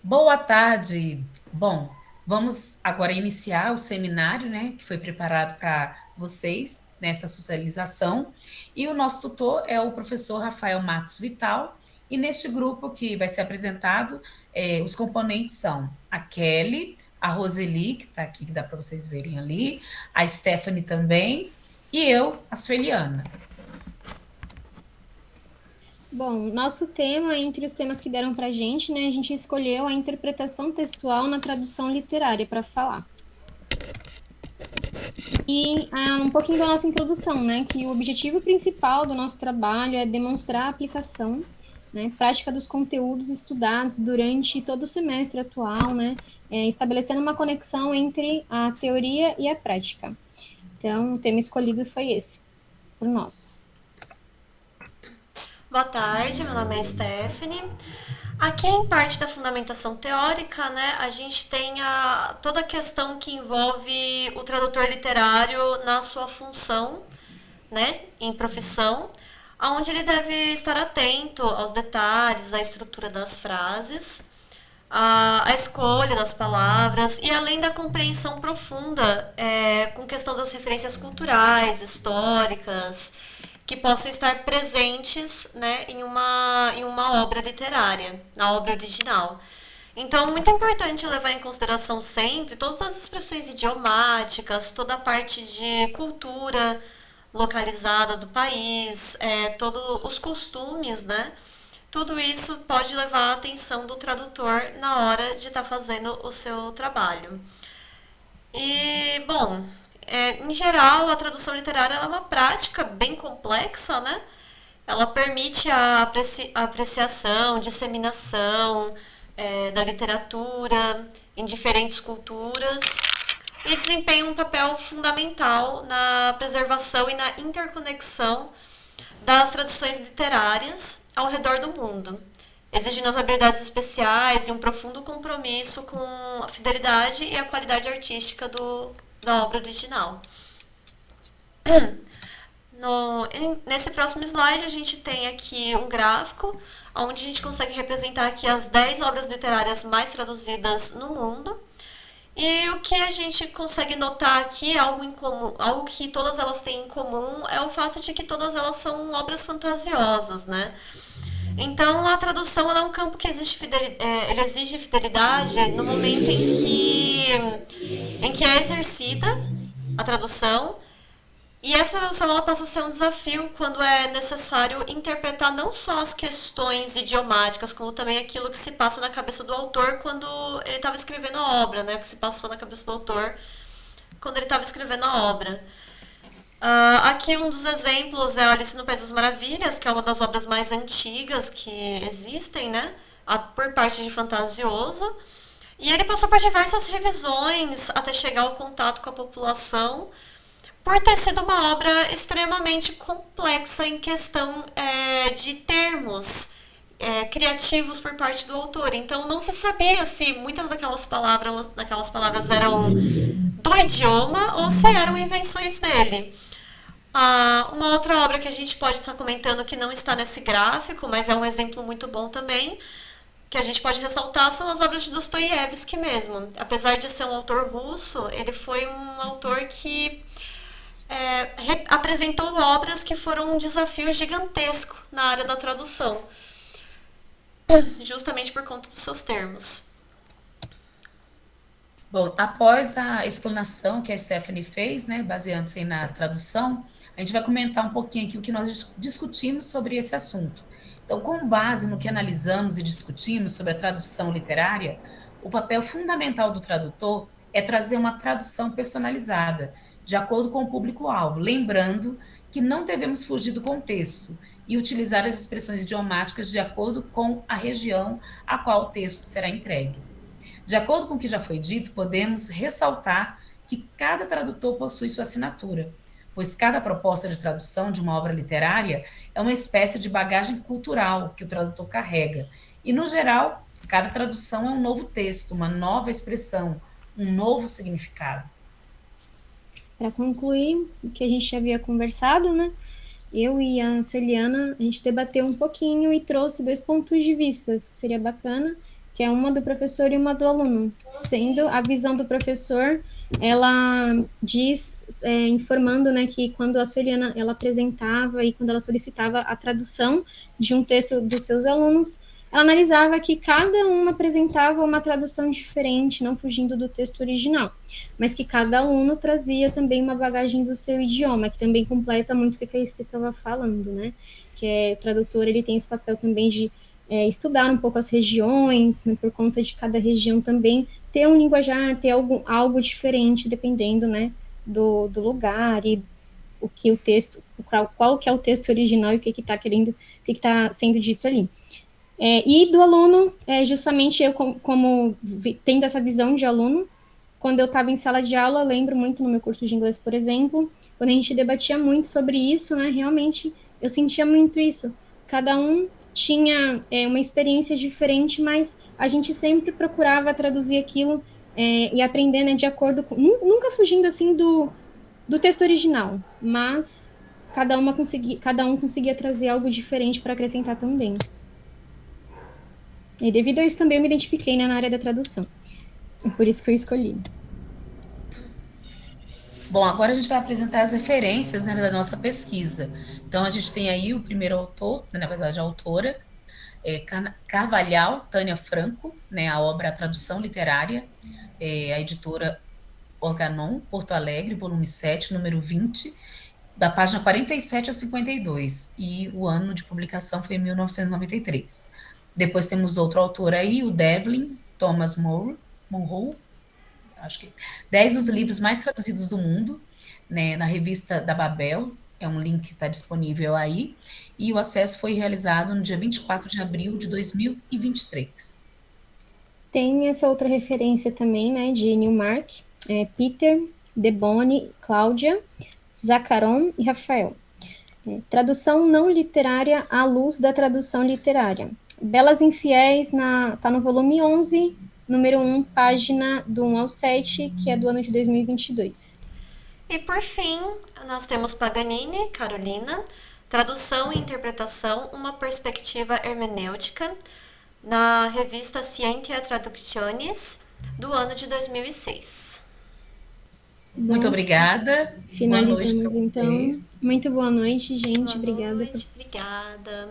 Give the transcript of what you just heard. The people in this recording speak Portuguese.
Boa tarde. Bom, vamos agora iniciar o seminário, né, que foi preparado para vocês nessa socialização. E o nosso tutor é o professor Rafael Matos Vital. E neste grupo que vai ser apresentado, os componentes são a Kelly, a Roseli, que está aqui, que dá para vocês verem ali, a Stephanie também, e eu, a Sueliana. Bom, nosso tema, entre os temas que deram para a gente, né, a gente escolheu a interpretação textual na tradução literária para falar. E um pouquinho da nossa introdução, né, que o objetivo principal do nosso trabalho é demonstrar a aplicação, né, prática dos conteúdos estudados durante todo o semestre atual, né, estabelecendo uma conexão entre a teoria e a prática. Então, o tema escolhido foi esse, por nós. Boa tarde, meu nome é Stephanie. Aqui em parte da fundamentação teórica, né, a gente tem toda a questão que envolve o tradutor literário na sua função, né, em profissão, onde ele deve estar atento aos detalhes, à estrutura das frases, a escolha das palavras e além da compreensão profunda com questão das referências culturais, históricas, que possam estar presentes, né, em uma obra literária, na obra original. Então, muito importante levar em consideração sempre todas as expressões idiomáticas, toda a parte de cultura localizada do país, todos os costumes, né? Tudo isso pode levar a atenção do tradutor na hora de estar fazendo o seu trabalho. E, bom, em geral, a tradução literária é uma prática bem complexa, né? Ela permite a apreciação, disseminação da literatura em diferentes culturas e desempenha um papel fundamental na preservação e na interconexão das tradições literárias ao redor do mundo, exigindo as habilidades especiais e um profundo compromisso com a fidelidade e a qualidade artística da obra original. Nesse próximo slide, a gente tem aqui um gráfico onde a gente consegue representar aqui as 10 obras literárias mais traduzidas no mundo. E o que a gente consegue notar aqui, algo em comum, algo que todas elas têm em comum, é o fato de que todas elas são obras fantasiosas, né? Então, a tradução é um campo que ele exige fidelidade no momento em que é exercida a tradução. E essa tradução ela passa a ser um desafio quando é necessário interpretar não só as questões idiomáticas, como também aquilo que se passa na cabeça do autor quando ele estava escrevendo a obra, né? O que se passou na cabeça do autor quando ele estava escrevendo a obra. Aqui um dos exemplos é Alice no País das Maravilhas, que é uma das obras mais antigas que existem, né? Por parte de Fantasioso. E ele passou por diversas revisões até chegar ao contato com a população, por ter sido uma obra extremamente complexa em questão de termos criativos por parte do autor. Então não se sabia se muitas daquelas palavras eram do idioma ou se eram invenções dele. Uma outra obra que a gente pode estar comentando que não está nesse gráfico, mas é um exemplo muito bom também, que a gente pode ressaltar, são as obras de Dostoiévski mesmo. Apesar de ser um autor russo, ele foi um autor que apresentou obras que foram um desafio gigantesco na área da tradução, justamente por conta dos seus termos. Bom, após a explanação que a Stephanie fez, né, baseando-se na tradução, a gente vai comentar um pouquinho aqui o que nós discutimos sobre esse assunto. Então, com base no que analisamos e discutimos sobre a tradução literária, o papel fundamental do tradutor é trazer uma tradução personalizada, de acordo com o público-alvo, lembrando que não devemos fugir do contexto e utilizar as expressões idiomáticas de acordo com a região a qual o texto será entregue. De acordo com o que já foi dito, podemos ressaltar que cada tradutor possui sua assinatura, pois cada proposta de tradução de uma obra literária é uma espécie de bagagem cultural que o tradutor carrega. E, no geral, cada tradução é um novo texto, uma nova expressão, um novo significado. Para concluir o que a gente já havia conversado, né? Eu e a Sueliana, a gente debateu um pouquinho e trouxe dois pontos de vista que seria bacana que é uma do professor e uma do aluno, sendo a visão do professor, ela diz, informando, né, que quando a Sueliana, ela apresentava e quando ela solicitava a tradução de um texto dos seus alunos, ela analisava que cada um apresentava uma tradução diferente, não fugindo do texto original, mas que cada aluno trazia também uma bagagem do seu idioma, que também completa muito o que a Esther estava falando, né? Que o tradutor, ele tem esse papel também de estudar um pouco as regiões, né, por conta de cada região também ter um linguajar, ter algo diferente, dependendo, né, do lugar e o que o texto, qual que é o texto original e o que está querendo, o que está sendo dito ali. E do aluno, justamente eu, tendo essa visão de aluno, quando eu estava em sala de aula, eu lembro muito no meu curso de inglês, por exemplo, quando a gente debatia muito sobre isso, né, realmente eu sentia muito isso. Cada um tinha uma experiência diferente, mas a gente sempre procurava traduzir aquilo e aprender, né, de acordo com... Nunca fugindo, assim, do texto original, mas cada um conseguia trazer algo diferente para acrescentar também. E devido a isso também eu me identifiquei, né, na área da tradução. É por isso que eu escolhi. Bom, agora a gente vai apresentar as referências, né, da nossa pesquisa. Então, a gente tem aí o primeiro autor, na verdade, a autora, Carvalhal Tânia Franco, né, a obra A Tradução Literária, a editora Organon, Porto Alegre, volume 7, número 20, da página 47 a 52, e o ano de publicação foi em 1993. Depois temos outro autor aí, o Devlin Thomas Monroe, acho que 10 dos livros mais traduzidos do mundo, né, na revista da Babel, é um link que está disponível aí, e o acesso foi realizado no dia 24 de abril de 2023. Tem essa outra referência também, né, de Newmark, Peter, Debone, Cláudia, Zacaron e Rafael. Tradução não literária à luz da tradução literária. Belas Infiéis tá no volume 11, número 1, página do 1 ao 7, que é do ano de 2022. E por fim, nós temos Paganini, Carolina, Tradução e Interpretação, uma perspectiva hermenêutica, na revista Scientia Traductionis, do ano de 2006. Muito obrigada. Finalizamos, Boa noite então. Muito boa noite, gente. Boa Obrigada. noite, obrigada.